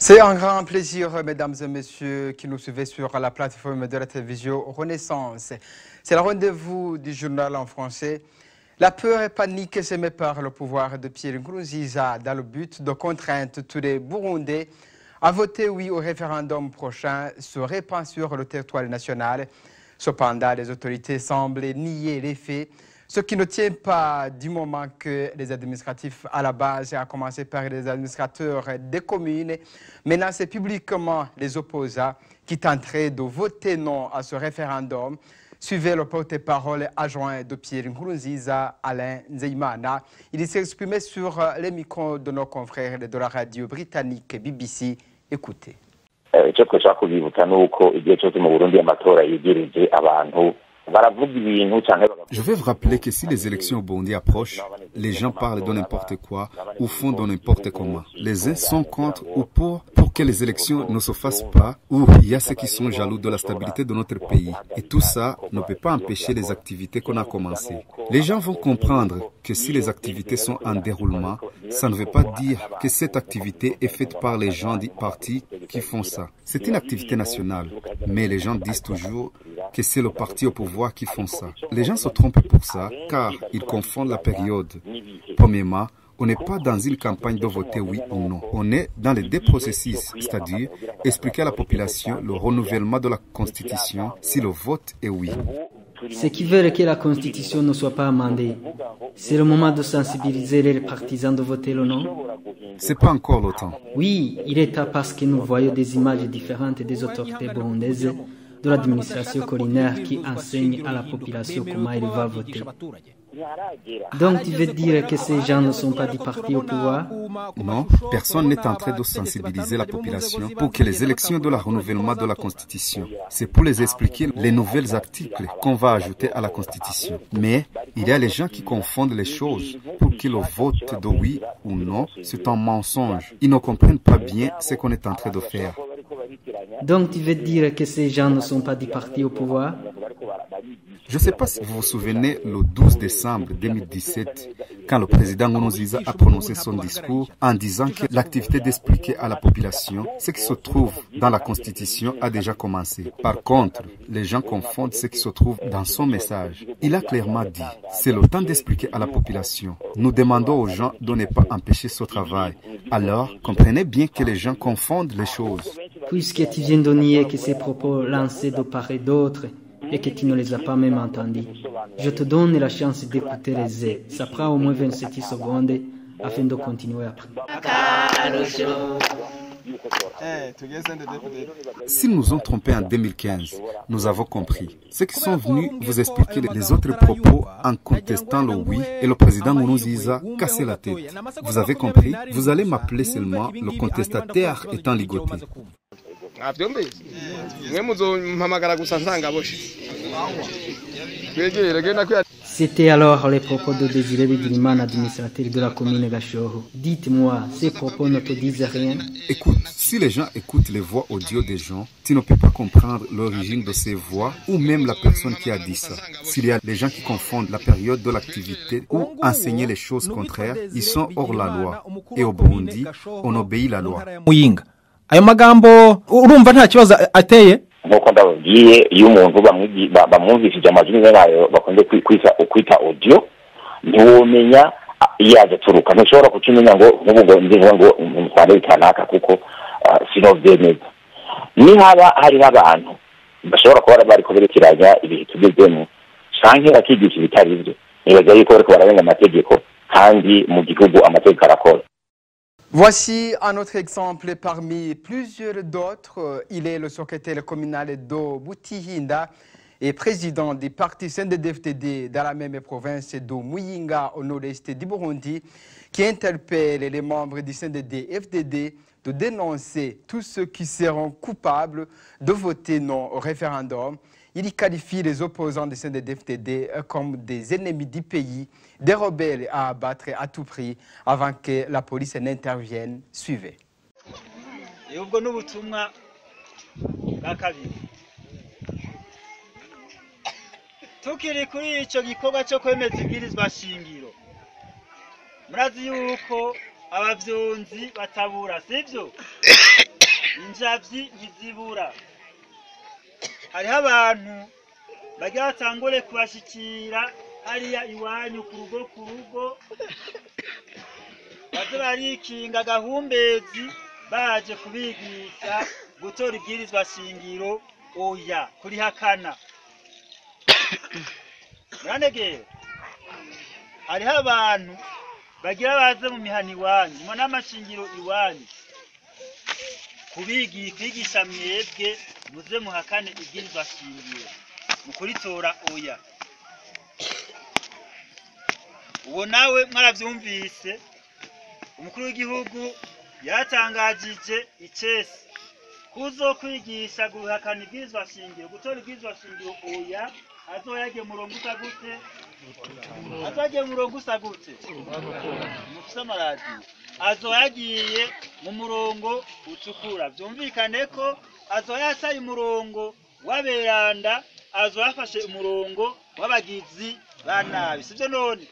C'est un grand plaisir, mesdames et messieurs, qui nous suivez sur la plateforme de la télévision Renaissance. C'est le rendez-vous du journal en français. La peur et panique semée par le pouvoir de Pierre Nkurunziza dans le but de contraindre tous les Burundais à voter oui au référendum prochain se répand sur le territoire national. Cependant, les autorités semblent nier les faits, ce qui ne tient pas du moment que les administratifs à la base, à commencer par les administrateurs des communes, menacent publiquement les opposants qui tenteraient de voter non à ce référendum. Suivez le porte-parole adjoint de Pierre Nkurunziza, Alain Nzeyimana. Il s'est exprimé sur les micros de nos confrères de la radio britannique BBC. Écoutez. Je vais vous rappeler que si les élections au Burundi approchent, les gens parlent de n'importe quoi ou font de n'importe comment. Les uns sont contre ou pour que les élections ne se fassent pas, ou il y a ceux qui sont jaloux de la stabilité de notre pays. Et tout ça ne peut pas empêcher les activités qu'on a commencées. Les gens vont comprendre que si les activités sont en déroulement, ça ne veut pas dire que cette activité est faite par les gens du parti qui font ça. C'est une activité nationale, mais les gens disent toujours que c'est le parti au pouvoir qui font ça. Les gens se trompent pour ça, car ils confondent la période. Premièrement, on n'est pas dans une campagne de voter oui ou non. On est dans les deux processus, c'est-à-dire expliquer à la population le renouvellement de la Constitution si le vote est oui. Ceux qui veulent que la Constitution ne soit pas amendée, c'est le moment de sensibiliser les partisans de voter le non? C'est pas encore le temps. Oui, il est temps parce que nous voyons des images différentes des autorités burundaises, de l'administration collinaire qui enseigne à la population comment elle va voter. Donc tu veux dire que ces gens ne sont pas du parti au pouvoir? Non, personne n'est en train de sensibiliser la population pour que les élections de la renouvellement de la Constitution, c'est pour les expliquer les nouvelles articles qu'on va ajouter à la Constitution. Mais il y a les gens qui confondent les choses pour que le vote de oui ou non, c'est un mensonge. Ils ne comprennent pas bien ce qu'on est en train de faire. Donc tu veux dire que ces gens ne sont pas du parti au pouvoir? Je ne sais pas si vous vous souvenez, le 12 décembre 2017, quand le président Nkurunziza a prononcé son discours en disant que l'activité d'expliquer à la population ce qui se trouve dans la Constitution a déjà commencé. Par contre, les gens confondent ce qui se trouve dans son message. Il a clairement dit, c'est le temps d'expliquer à la population. Nous demandons aux gens de ne pas empêcher ce travail. Alors, comprenez bien que les gens confondent les choses. Puisque tu viens de nier que ces propos lancés de part et d'autre et que tu ne les as pas même entendus, je te donne la chance d'écouter les airs. Ça prend au moins 27 secondes afin de continuer après. S'ils nous ont trompés en 2015, nous avons compris. Ceux qui sont venus vous expliquer les autres propos en contestant le oui et le président Nkurunziza casser la tête. Vous avez compris? Vous allez m'appeler seulement le contestataire étant ligoté. C'était alors les propos de Désiré Bigirimana, administrateur de la commune Gashoho. Dites-moi, ces propos ne te disent rien? Écoute, si les gens écoutent les voix audio des gens, tu ne peux pas comprendre l'origine de ces voix ou même la personne qui a dit ça. S'il y a des gens qui confondent la période de l'activité ou enseigner les choses contraires, ils sont hors la loi. Et au Burundi, on obéit la loi. Ayo magambo urumva nta kibazo ateye nkuko ndababwiye iyo umuntu bamwumvishije amajwi yayo bakunze kwita audio ntiwomenya yaje turuka ntushobora kucimenya ngo nk'ubu ngo umutware kanaka kuko sinovyemeza ni haba hari abantu bashobora kuba bari kuberekeranya ibihe tugezemo canke bakigisha ibitari byo nibaza yuko bariko bararenga amategeko kandi mu gihugu amategeko arakora. Voici un autre exemple parmi plusieurs d'autres. Il est le secrétaire communal de Butihinda et président du parti CNDD-FDD dans la même province de Muyinga au nord-est du Burundi, qui interpelle les membres du CNDD-FDD de dénoncer tous ceux qui seront coupables de voter non au référendum. Il qualifie les opposants du CNDD-FDD comme des ennemis du pays, des rebelles à abattre à tout prix avant que la police n'intervienne. Suivez. Tukiri kuri ico gikorwa cyo kwemeza ibwirizwa shingiro murazi yuko abavyonzi batabura sivyo injavyi ntizibura. Hariho abantu bagira batangure kubashikira hariya iwanyu ku rugo baze barikinga gahumbezi baje kubigisha gutora ibwirizwa shingiro oya kurihakana. Muranegera hariho abantu bagira baze mu mihana iwanyu mu n'amashingiro iwanyu kwigisha mwebwe muze muhakane ibwirizwa shingiro mukuritora oya. Uwo nawe mwaravyumvise umukuru w'igihugu yatangajije icese kuzokwigisha guhakana ibwirizwa shingiro gutora ibwirizwa shingiro oya azoyage murongo usagute mufise amaradiyo azoyagiye mu murongo utukura. Vyumvikane ko azoyasaye umurongo w'aberanda azoyafashe umurongo w'abagizi ba nabi. Sivyo none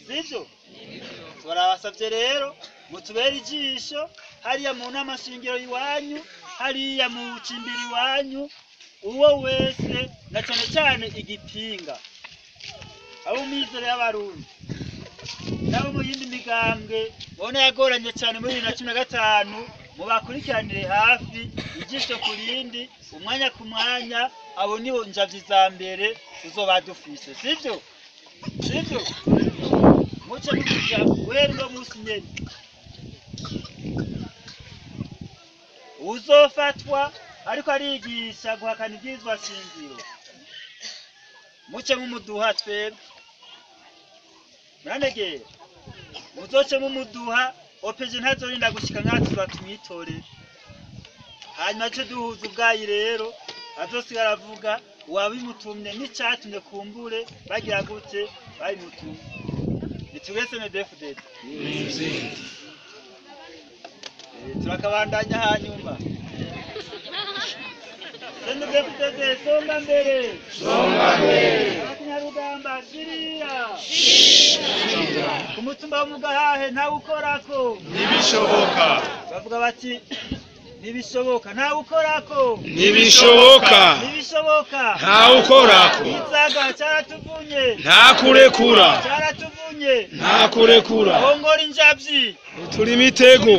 sivyo? Turabasavye rero mutubere ijisho hariya mu nama shingiro iwanyu hariya mu cimbiri iwanyu uwo wese na cyane cyane igipinga abo mizero y'abarundi nabo mu yindi migambwe bone yagoranye cyane muri 2015 mu bakurikiranire hafi ijisho kurindi umwanya ku mwanya abo nibo njavyi za mbere tuzobadufise. Sivyo muce kuja wero musi nyene uzofatwa ariko arigisha guhakana ibwirizwa shingiro muce mumuduha twebwe. Muranegera muzoce mumuduha opeje ntazorinda gushika nkatura tumwitore hanyuma cyo duhuza ubwayi rero azosigara avuga wabimutumye n'icatumye kumbure bagira gute bayimutumye nitugese ne defuded turakabandanya hanyuma sende defuded songa mbere Nyarugamba shiriya kumutumba mugahahe nta ukorako nibishoboka bavuga bati nibishoboka nta ukorako nibishoboka nta ukorako izaga cyaratuvunye nta kurekura nta kurekura hongora injavyi uturi imitego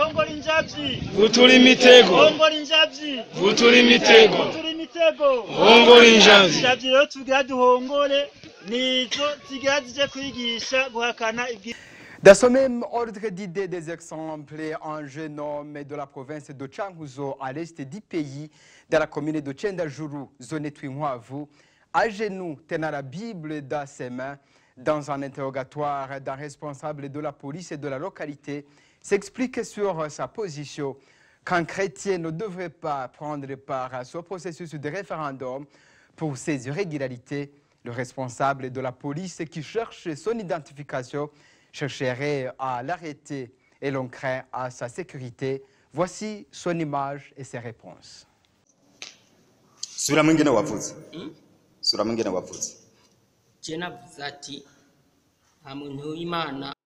hongora injavyi uturi imitego hongora injavyi uturi imitego hongora injavyi rero tugira duhongore nizo zigira zije kwigisha guhakana ibwi. Dans ce même ordre d'idées, des exemples, un jeune homme de la province de Changuzo, à l'est du pays, dans la commune de Tchendajuru, zone Twinwavu, à genoux, tenant la Bible dans ses mains, dans un interrogatoire d'un responsable de la police et de la localité, s'explique sur sa position qu'un chrétien ne devrait pas prendre part à ce processus de référendum pour ces irrégularités. Le responsable de la police qui cherche son identification chercherait à l'arrêter et l'on craint à sa sécurité. Voici son image et ses réponses.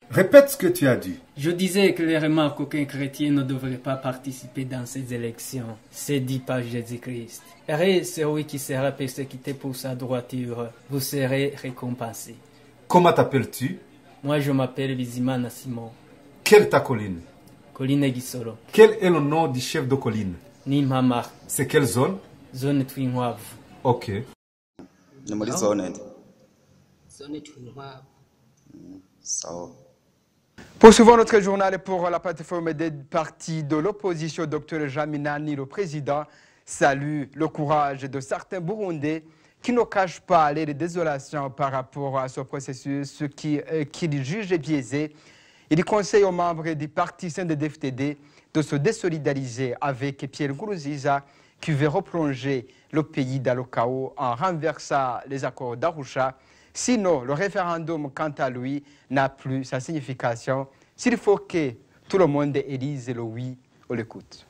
Répète ce que tu as dit. Je disais clairement qu'aucun chrétien ne devrait pas participer dans ces élections. C'est dit par Jésus-Christ. Et celui qui sera persécuté pour sa droiture, vous serez récompensé. Comment t'appelles-tu? Moi, je m'appelle Bizimana Simon. Quelle est ta colline? Colline Gisoro. Quel est le nom du chef de colline? Nimhamar. C'est quelle zone? Zone Twinwavu. Ok. Zone Twinwavu. Poursuivons notre journal pour la plateforme des partis de l'opposition. Dr Jaminani, le président, salue le courage de certains Burundais qui ne cachent pas les désolations par rapport à ce processus qu'il juge biaisé. Il conseille aux membres du parti CNDD-FDD de se désolidariser avec Pierre Nkurunziza qui veut replonger le pays dans le chaos en renversant les accords d'Arusha. Sinon, le référendum, quant à lui, n'a plus sa signification. S'il faut que tout le monde élise le oui, on l'écoute.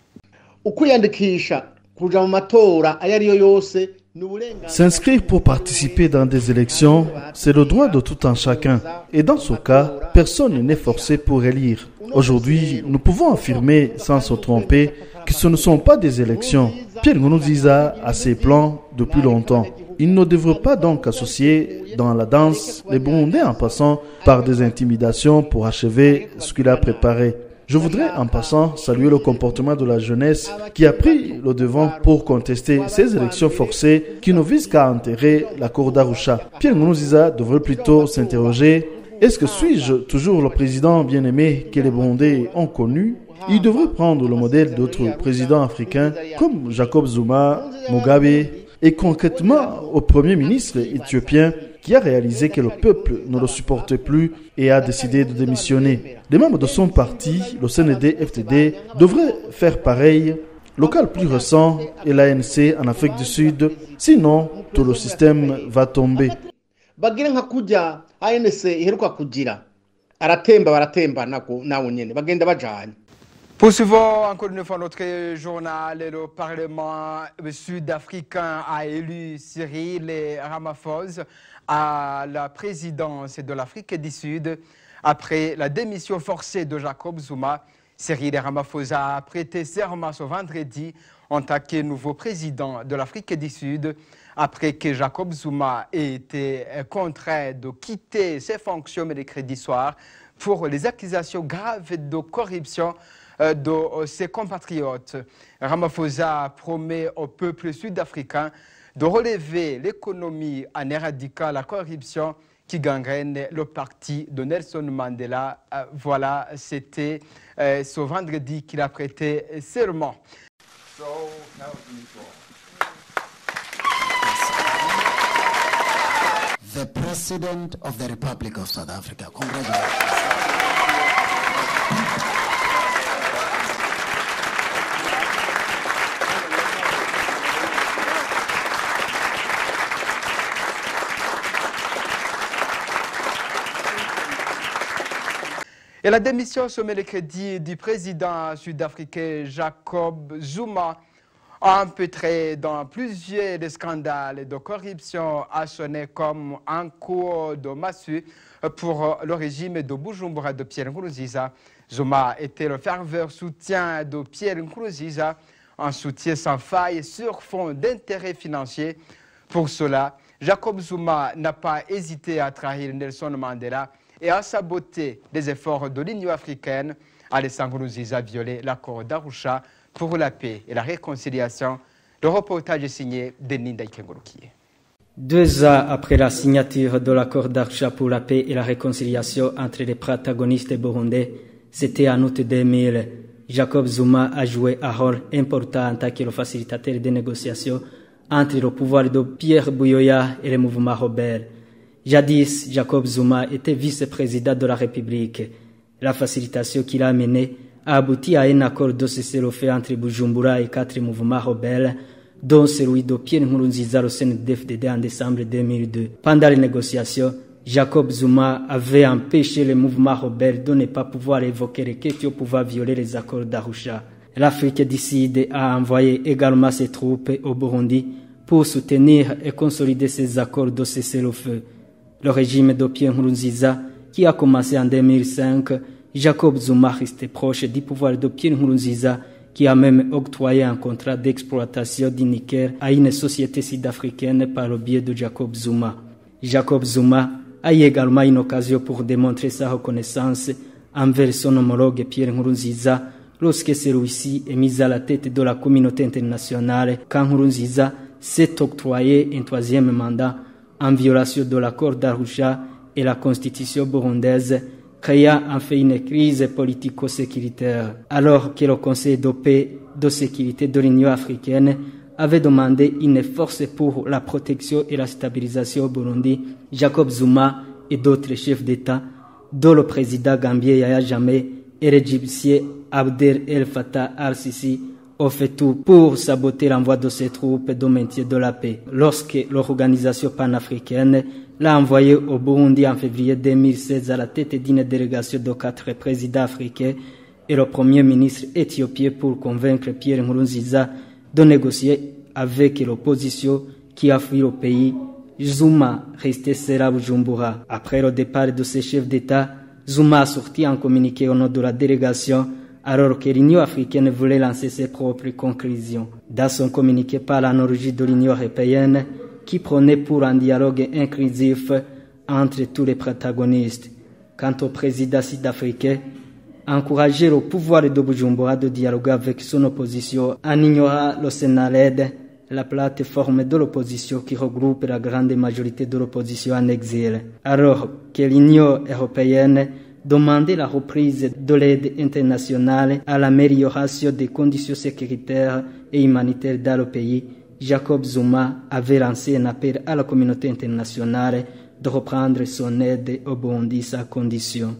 S'inscrire pour participer dans des élections, c'est le droit de tout un chacun. Et dans ce cas, personne n'est forcé pour élire. Aujourd'hui, nous pouvons affirmer, sans se tromper, que ce ne sont pas des élections. Pierre Nkurunziza a ses plans depuis longtemps. Il ne devrait pas donc associer dans la danse les Burundais en passant par des intimidations pour achever ce qu'il a préparé. Je voudrais en passant saluer le comportement de la jeunesse qui a pris le devant pour contester ces élections forcées qui ne visent qu'à enterrer l'accord d'Arusha. Pierre Nkurunziza devrait plutôt s'interroger: est-ce que suis-je toujours le président bien-aimé que les Burundais ont connu? Il devrait prendre le modèle d'autres présidents africains comme Jacob Zuma, Mugabe et concrètement au premier ministre éthiopien qui a réalisé que le peuple ne le supportait plus et a décidé de démissionner. Les membres de son parti, le CNDD-FDD, devraient faire pareil. Le cas le plus récent est l'ANC en Afrique du Sud, sinon tout le système va tomber. Poursuivons encore une fois notre journal. Le Parlement sud-africain a élu Cyril Ramaphosa à la présidence de l'Afrique du Sud après la démission forcée de Jacob Zuma. Cyril Ramaphosa a prêté serment ce vendredi en tant que nouveau président de l'Afrique du Sud après que Jacob Zuma ait été contraint de quitter ses fonctions mercredi soir pour les accusations graves de corruption de ses compatriotes. Ramaphosa promet au peuple sud-africain de relever l'économie en éradiquant la corruption qui gangrène le parti de Nelson Mandela. Voilà, c'était ce vendredi qu'il a prêté serment. The President of the Republic of South Africa. Congratulations. Et la démission ce mercredi du président sud-africain Jacob Zuma, empêtré dans plusieurs scandales de corruption, a sonné comme un coup de massue pour le régime de Bujumbura de Pierre Nkurunziza. Zuma était le fervent soutien de Pierre Nkurunziza, un soutien sans faille sur fond d'intérêts financiers. Pour cela, Jacob Zuma n'a pas hésité à trahir Nelson Mandela et à saboter les efforts de l'Union africaine. Alessandro Nkurunziza a violé l'accord d'Arusha pour la paix et la réconciliation. Le reportage est signé de Ninda Ikengurukiye. 2 ans après la signature de l'accord d'Arusha pour la paix et la réconciliation entre les protagonistes burundais, c'était en août 2000. Jacob Zuma a joué un rôle important en tant que le facilitateur des négociations entre le pouvoir de Pierre Buyoya et le mouvement rebelle. Jadis, Jacob Zuma était vice-président de la République. La facilitation qu'il a menée a abouti à un accord de cessez-le-feu entre Bujumbura et 4 mouvements rebelles, dont celui de Pierre Nkurunziza au CNDD-FDD en décembre 2002. Pendant les négociations, Jacob Zuma avait empêché les mouvements rebelles de ne pas pouvoir évoquer les questions pouvant violer les accords d'Arusha. L'Afrique du Sud a envoyé également ses troupes au Burundi pour soutenir et consolider ces accords de cessez-le-feu. Le régime de Pierre Nkurunziza, qui a commencé en 2005, Jacob Zuma restait proche du pouvoir de Pierre Nkurunziza, qui a même octroyé un contrat d'exploitation du nickel à une société sud-africaine par le biais de Jacob Zuma. Jacob Zuma a eu également une occasion pour démontrer sa reconnaissance envers son homologue Pierre Nkurunziza lorsque celui-ci est mis à la tête de la communauté internationale quand Nkurunziza s'est octroyé un 3e mandat en violation de l'accord d'Arusha et la constitution burundaise, créant en fait une crise politico-sécuritaire, alors que le Conseil de paix de sécurité de l'Union africaine avait demandé une force pour la protection et la stabilisation au Burundi. Jacob Zuma et d'autres chefs d'État, dont le président gambien Yahya Jammeh et l'Égyptien Abdel El Fattah al-Sisi, ont fait tout pour saboter l'envoi de ces troupes de maintien de la paix. Lorsque l'organisation panafricaine l'a envoyé au Burundi en février 2016 à la tête d'une délégation de 4 présidents africains et le premier ministre éthiopien pour convaincre Pierre Nkurunziza de négocier avec l'opposition qui a fui le pays, Zuma restait seul à Bujumbura. Après le départ de ces chefs d'État, Zuma a sorti un communiqué au nom de la délégation alors que l'Union africaine voulait lancer ses propres conclusions. Dans son communiqué par l'analogie de l'Union européenne, qui prônait pour un dialogue inclusif entre tous les protagonistes. Quant au président sud-africain, encourager le pouvoir de Bujumbura de dialoguer avec son opposition en ignorant le Senarede, la plateforme de l'opposition qui regroupe la grande majorité de l'opposition en exil, alors que l'Union européenne demandait la reprise de l'aide internationale à l'amélioration des conditions sécuritaires et humanitaires dans le pays. Jacob Zuma avait lancé un appel à la communauté internationale de reprendre son aide au Burundi sans condition.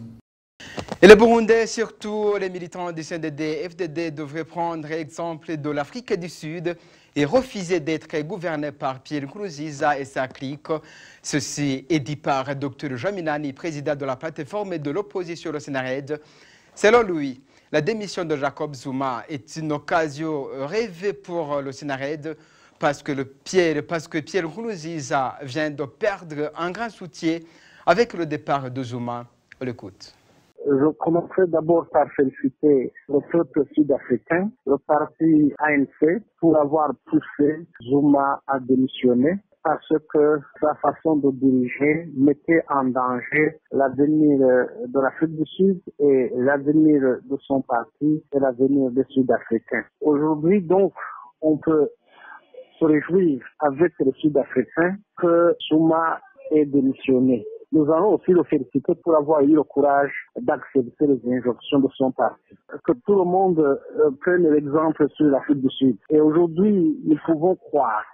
Et les Burundais, surtout les militants du CNDD-FDD, devraient prendre exemple de l'Afrique du Sud et refuser d'être gouvernés par Pierre Nkurunziza et sa clique. Ceci est dit par Dr Jaminani, président de la plateforme de l'opposition au Senarede. Selon lui, la démission de Jacob Zuma est une occasion rêvée pour le Senarede parce que Pierre Nkurunziza vient de perdre un grand soutien avec le départ de Zuma. On l'écoute. Je commencerai d'abord par féliciter le peuple sud-africain, le parti ANC, pour avoir poussé Zuma à démissionner parce que sa façon de diriger mettait en danger l'avenir de l'Afrique du Sud et l'avenir de son parti et l'avenir des Sud-Africains. Aujourd'hui, donc, on peut se réjouir avec les Sud-Africains que Zuma ait démissionné. Nous allons aussi le féliciter pour avoir eu le courage d'accepter les injonctions de son parti. Que tout le monde prenne l'exemple sur l'Afrique du Sud. Et aujourd'hui, nous pouvons croire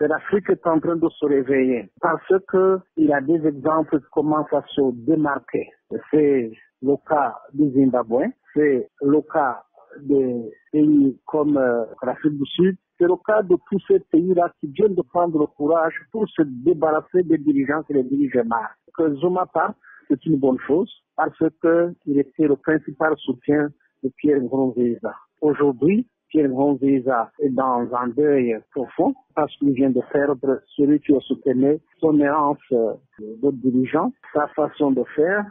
que l'Afrique est en train de se réveiller parce qu'il y a des exemples qui commencent à se démarquer. C'est le cas du Zimbabwe, c'est le cas des pays comme l'Afrique du Sud. C'est le cas de tous ces pays-là qui viennent de prendre le courage pour se débarrasser des dirigeants qui les dirigent mal. Que Zuma parte, c'est une bonne chose parce qu'il était le principal soutien de Pierre Nkurunziza. Aujourd'hui, Pierre Nkurunziza est dans un deuil profond parce qu'il vient de perdre celui qui a soutenu son errance de dirigeant, sa façon de faire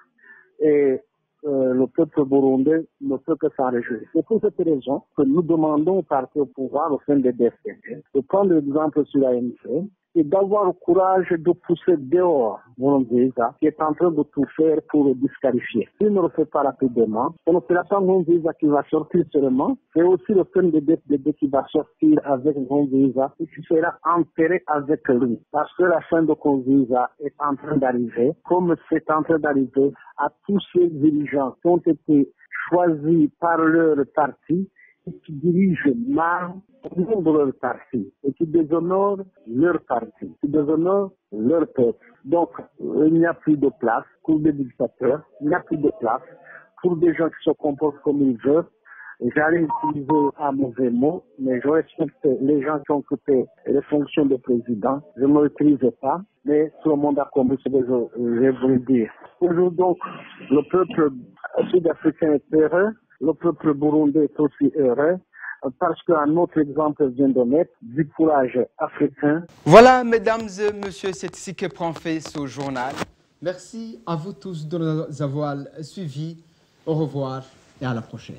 et le peuple burundais ne peut que s'en réjouir. C'est pour cette raison que nous demandons au parti au pouvoir au sein des DFDD de prendre l'exemple sur l'ANC et d'avoir le courage de pousser dehors Nkurunziza qui est en train de tout faire pour le disqualifier. S'il ne le fait pas rapidement, c'est l'opération Nkurunziza qui va sortir seulement, c'est aussi le CNDD-FDD qui va sortir avec Nkurunziza et qui sera enterré avec lui. Parce que la fin de Nkurunziza est en train d'arriver, comme c'est en train d'arriver à tous ces dirigeants qui ont été choisis par leur parti et qui dirigent mal au nom de leur parti et qui déshonorent leur parti, qui déshonorent leur peuple. Donc, il n'y a plus de place pour des dictateurs, il n'y a plus de place pour des gens qui se comportent comme ils veulent. J'allais utiliser un mauvais mot, mais je respecte les gens qui ont occupé les fonctions de président. Je ne l'utilise pas, mais tout le monde a compris ce que je voulais dire. Aujourd'hui, donc, le peuple sud-africain est heureux, le peuple burundais est aussi heureux, parce qu'un autre exemple vient de naître, du courage africain. Voilà, mesdames et messieurs, c'est ici que prend fin ce journal. Merci à vous tous de nous avoir suivis. Au revoir et à la prochaine.